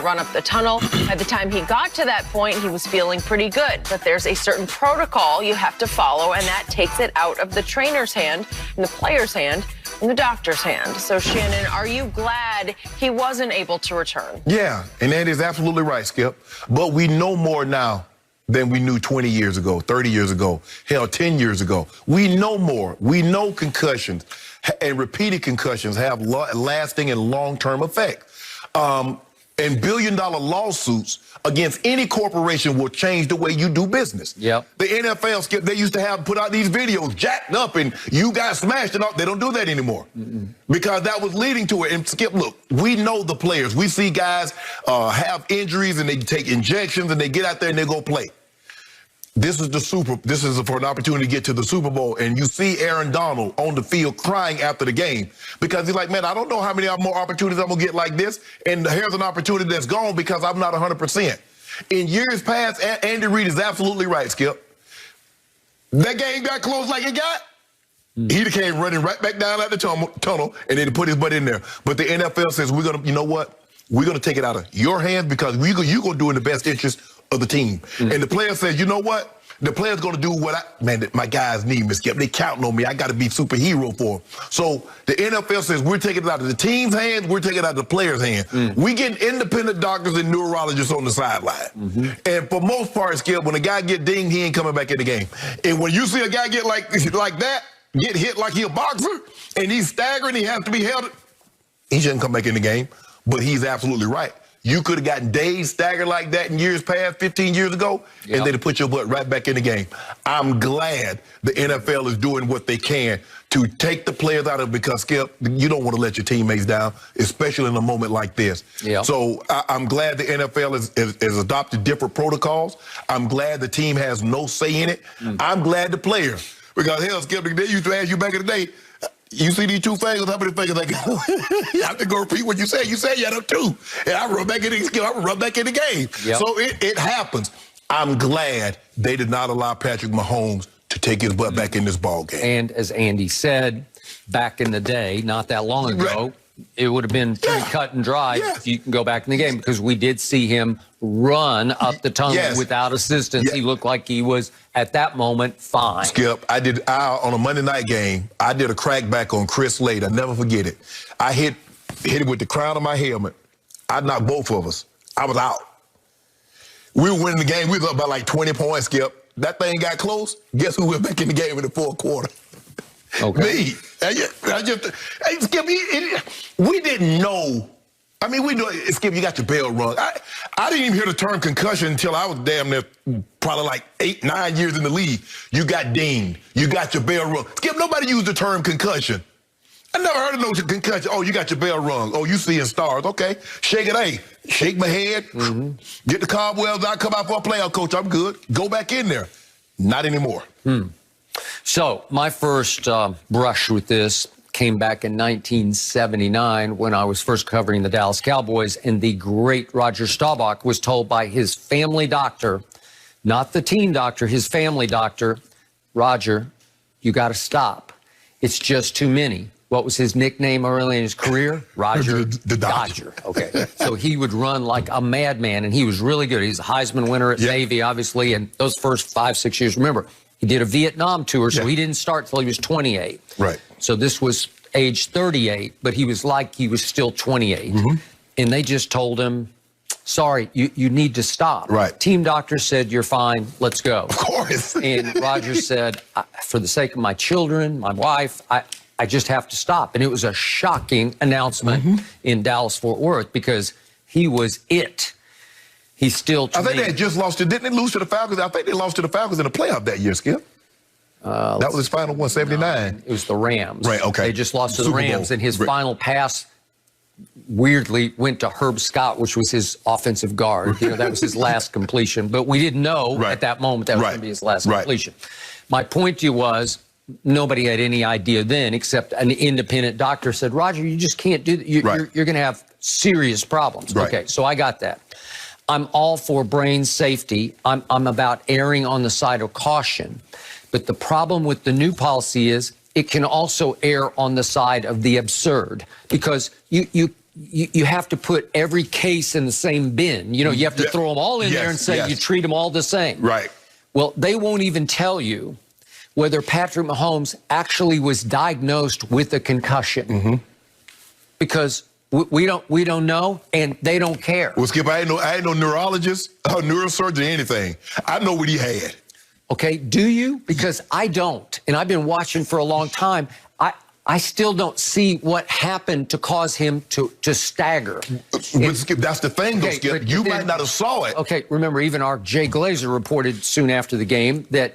run up the tunnel. By the time he got to that point, he was feeling pretty good. But there's a certain protocol you have to follow, and that takes it out of the trainer's hand and the player's hand and the doctor's hand. So, Shannon, are you glad he wasn't able to return? Yeah, and that is absolutely right, Skip. But we know more now than we knew 20 years ago, 30 years ago, hell, 10 years ago. We know more. We know concussions and repeated concussions have lasting and long-term effects. And billion-dollar lawsuits against any corporation will change the way you do business. Yep. The NFL, Skip, they used to have put out these videos jacked up and you got smashed and all. They don't do that anymore because that was leading to it. And Skip, look, we know the players. We see guys have injuries and they take injections and they get out there and they go play. This is for an opportunity to get to the Super Bowl, and you see Aaron Donald on the field crying after the game because he's like, man, I don't know how many more opportunities I'm going to get like this, and here's an opportunity that's gone because I'm not 100%. In years past, Andy Reid is absolutely right, Skip. That game got close like it got. He came running right back down at the tunnel, and then put his butt in there. But the NFL says, we're going to, you know what? We're going to take it out of your hands because you're going to do it in the best interest of the team. And the player says, you know what? The player's going to do what my guys need me, Skip. They counting on me. I got to be superhero for them. So the NFL says we're taking it out of the team's hands. We're taking it out of the player's hands. We get independent doctors and neurologists on the sideline. And for most part, Skip, when a guy get dinged, he ain't coming back in the game. And when you see a guy get like that, get hit like he a boxer, and he's staggering, he has to be held, he shouldn't come back in the game. But he's absolutely right. You could have gotten days staggered like that in years past, 15 years ago, and they'd have put your butt right back in the game. I'm glad the NFL is doing what they can to take the players out of it because, Skip, you don't want to let your teammates down, especially in a moment like this. So I'm glad the NFL has adopted different protocols. I'm glad the team has no say in it. I'm glad the players, because, hell, Skip, they used to ask you back in the day, you see these two fingers, how many fingers I got? You have to go repeat what you said. You said you had them two. And I run back in the game. So it happens. I'm glad they did not allow Patrick Mahomes to take his butt back in this ball game. And as Andy said, back in the day, not that long ago, it would have been pretty cut and dry if you can go back in the game because we did see him run up the tunnel without assistance. He looked like he was, at that moment, fine. Skip, on a Monday night game, I did a crackback on Chris Slade. I never forget it. I hit him with the crown of my helmet. I knocked both of us. I was out. We were winning the game. We was up by like 20 points, Skip. That thing got close. Guess who went back in the game in the fourth quarter? Me. Skip, we didn't know. I mean, we know, Skip, you got your bell rung. I didn't even hear the term concussion until I was damn near probably like 8, 9 years in the league. You got dinged. You got your bell rung. Skip, nobody used the term concussion. I never heard of no concussion. Oh, you got your bell rung. Oh, you seeing stars. Okay, shake it, hey. Shake my head. Get the cobwebs out, come out for a playoff, coach. I'm good. Go back in there. Not anymore. So my first brush with this came back in 1979 when I was first covering the Dallas Cowboys, and the great Roger Staubach was told by his family doctor, not the team doctor, his family doctor, Roger, you got to stop. It's just too many. What was his nickname early in his career? Roger the Dodger. Okay. So he would run like a madman, and he was really good. He's a Heisman winner at Navy, obviously, and those first 5, 6 years, remember, he did a Vietnam tour, so he didn't start till he was 28. So this was age 38, but he was like he was still 28. And they just told him, sorry, you need to stop. Team doctor said, you're fine, let's go. Of course. And Roger said, for the sake of my children, my wife, I just have to stop. And it was a shocking announcement in Dallas-Fort Worth because he was it. He's still I think they had just lost it. Didn't they lose to the Falcons? I think they lost to the Falcons in the playoff that year, Skip. That was his final one, 79. It was the Rams. Okay. They just lost to the Rams, and his final pass weirdly went to Herb Scott, which was his offensive guard. You know, that was his last completion. But we didn't know at that moment that was going to be his last completion. My point to you was, nobody had any idea then, except an independent doctor said, Roger, you just can't do that. You're going to have serious problems. Okay, so I got that. I'm all for brain safety. I'm about erring on the side of caution. But the problem with the new policy is it can also err on the side of the absurd, because you you have to put every case in the same bin. You know, you have to throw them all in there and say you treat them all the same. Right. Well, they won't even tell you whether Patrick Mahomes actually was diagnosed with a concussion because we don't know, and they don't care. Well, Skip, I ain't no neurologist or neurosurgeon or anything. I know what he had. Okay, do you? Because I don't, and I've been watching for a long time. I still don't see what happened to cause him to stagger. But Skip, that's the thing, though, Skip. You might not have saw it. Okay, remember, even our Jay Glazer reported soon after the game that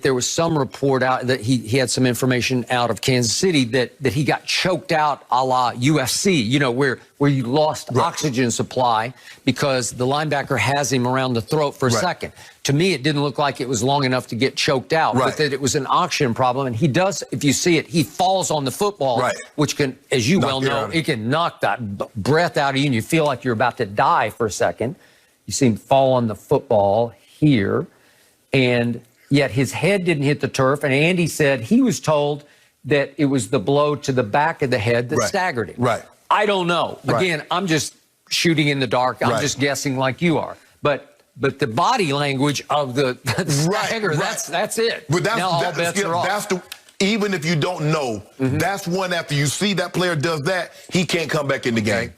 there was some report out that he had some information out of Kansas City that he got choked out a la UFC, you know, where you lost oxygen supply because the linebacker has him around the throat for a second. To me, it didn't look like it was long enough to get choked out, but that it was an oxygen problem. And he does, if you see it, he falls on the football, which can, as you well know, it can knock that breath out of you and you feel like you're about to die for a second. You see him fall on the football here, and yet his head didn't hit the turf. And Andy said he was told that it was the blow to the back of the head that staggered him. I don't know. Again, I'm just shooting in the dark. I'm just guessing like you are. But the body language of the stagger, that's it. But that's, now all bets are off. Even if you don't know, that's one after you see that player does that, he can't come back in the game.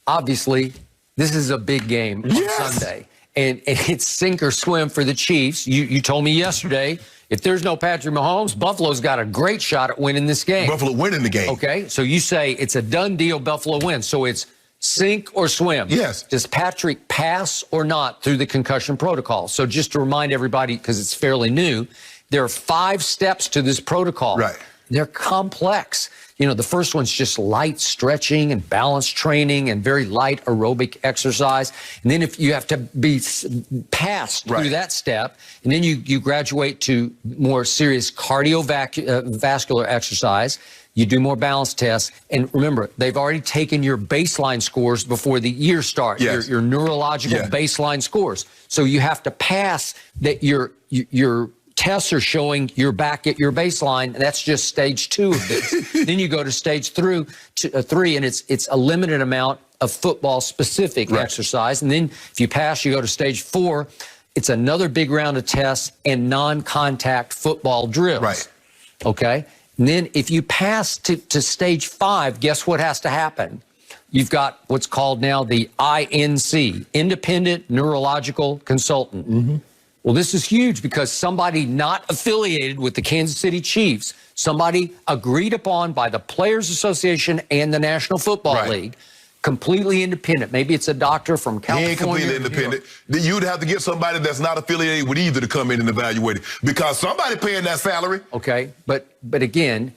Obviously, this is a big game on Sunday. And it's sink or swim for the Chiefs. You told me yesterday, if there's no Patrick Mahomes, Buffalo's got a great shot at winning this game. Buffalo winning the game. Okay, so you say it's a done deal, Buffalo wins. So it's sink or swim. Yes. Does Patrick pass or not through the concussion protocol? So just to remind everybody, because it's fairly new, there are 5 steps to this protocol. They're complex. You know, the first one's just light stretching and balance training and very light aerobic exercise. And then if you have to be passed through that step, and then you graduate to more serious cardiovascular exercise. You do more balance tests. And remember, they've already taken your baseline scores before the year starts, your neurological baseline scores. So you have to pass that your tests are showing you're back at your baseline. That's just stage 2 of this. Then you go to stage 3, and it's a limited amount of football-specific exercise. And then if you pass, you go to stage 4. It's another big round of tests and non-contact football drills. Okay? And then if you pass to stage 5, guess what has to happen? You've got what's called now the INC, Independent Neurological Consultant. Well, this is huge because somebody not affiliated with the Kansas City Chiefs, somebody agreed upon by the Players Association and the National Football League, completely independent. Maybe it's a doctor from California. He ain't completely independent. You'd have to get somebody that's not affiliated with either to come in and evaluate it because somebody paying that salary. Okay, but again,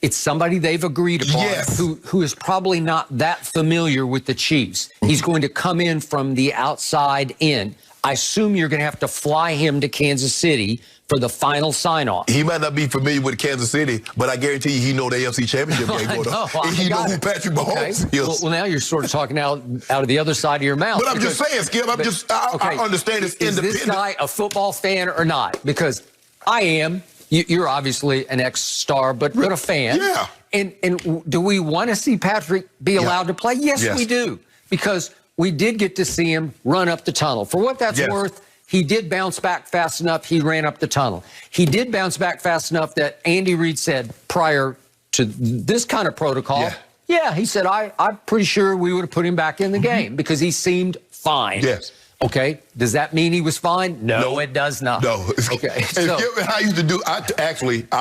it's somebody they've agreed upon who is probably not that familiar with the Chiefs. He's going to come in from the outside in. I assume you're going to have to fly him to Kansas City for the final sign-off. He might not be familiar with Kansas City, but I guarantee you he know the AFC Championship game going on. He know who Patrick Mahomes is. Well, now you're sort of talking out of the other side of your mouth. But I'm just saying, Skip, I understand it's independent. Is this guy a football fan or not? Because I am. You're obviously an ex-star, but a fan. And do we want to see Patrick be allowed to play? Yes, we do. Because we did get to see him run up the tunnel. For what that's worth, he did bounce back fast enough. He ran up the tunnel. He did bounce back fast enough that Andy Reid said prior to this kind of protocol, he said, I'm pretty sure we would have put him back in the game because he seemed fine. Okay, does that mean he was fine? No, it does not. No. Okay. So, I used to do. I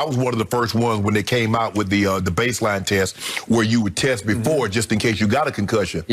was one of the first ones when they came out with the baseline test where you would test before just in case you got a concussion.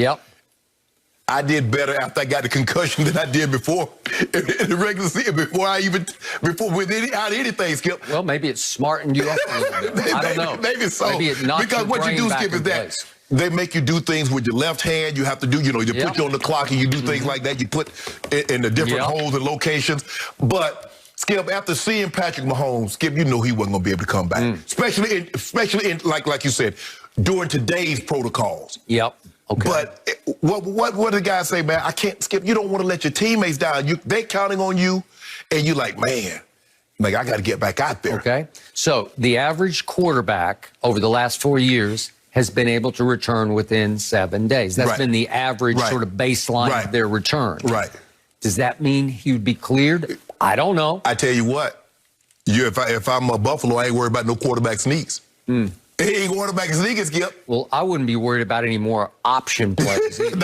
I did better after I got the concussion than I did before in the regular season, before anything, Skip. Well, maybe it smartened you up a little bit. I don't know. Maybe so. Maybe it knocked because what you do, Skip, is that they make you do things with your left hand. You have to do, they put you on the clock and you do things like that. You put in the different holes and locations. But Skip, after seeing Patrick Mahomes, Skip, you know he wasn't going to be able to come back, especially in like you said, during today's protocols. Okay. But what did the guy say, man? I can't, Skip. You don't want to let your teammates down. They counting on you, and you like, man, I got to get back out there. Okay. So the average quarterback over the last 4 years has been able to return within 7 days. That's been the average sort of baseline of their return. Right. Does that mean he would be cleared? I don't know. I tell you what, if I'm a Buffalo, I ain't worried about no quarterback sneaks. He ain't quarterback sneaking, Skip. Well, I wouldn't be worried about any more option plays. No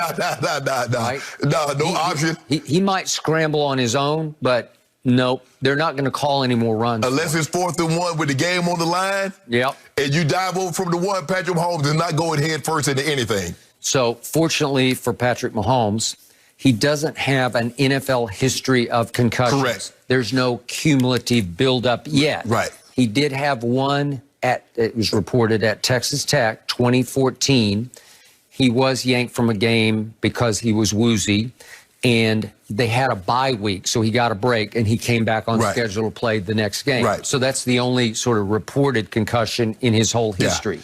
option. He might scramble on his own, but nope, they're not going to call any more runs. Unless it's 4th and 1 with the game on the line. Yep. And you dive over from the one, Patrick Mahomes is not going head first into anything. So fortunately for Patrick Mahomes, he doesn't have an NFL history of concussions. Correct. There's no cumulative buildup yet. Right. He did have one it was reported at Texas Tech, 2014. He was yanked from a game because he was woozy, and they had a bye week, so he got a break, and he came back on schedule to play the next game. Right. So that's the only sort of reported concussion in his whole history. Yeah.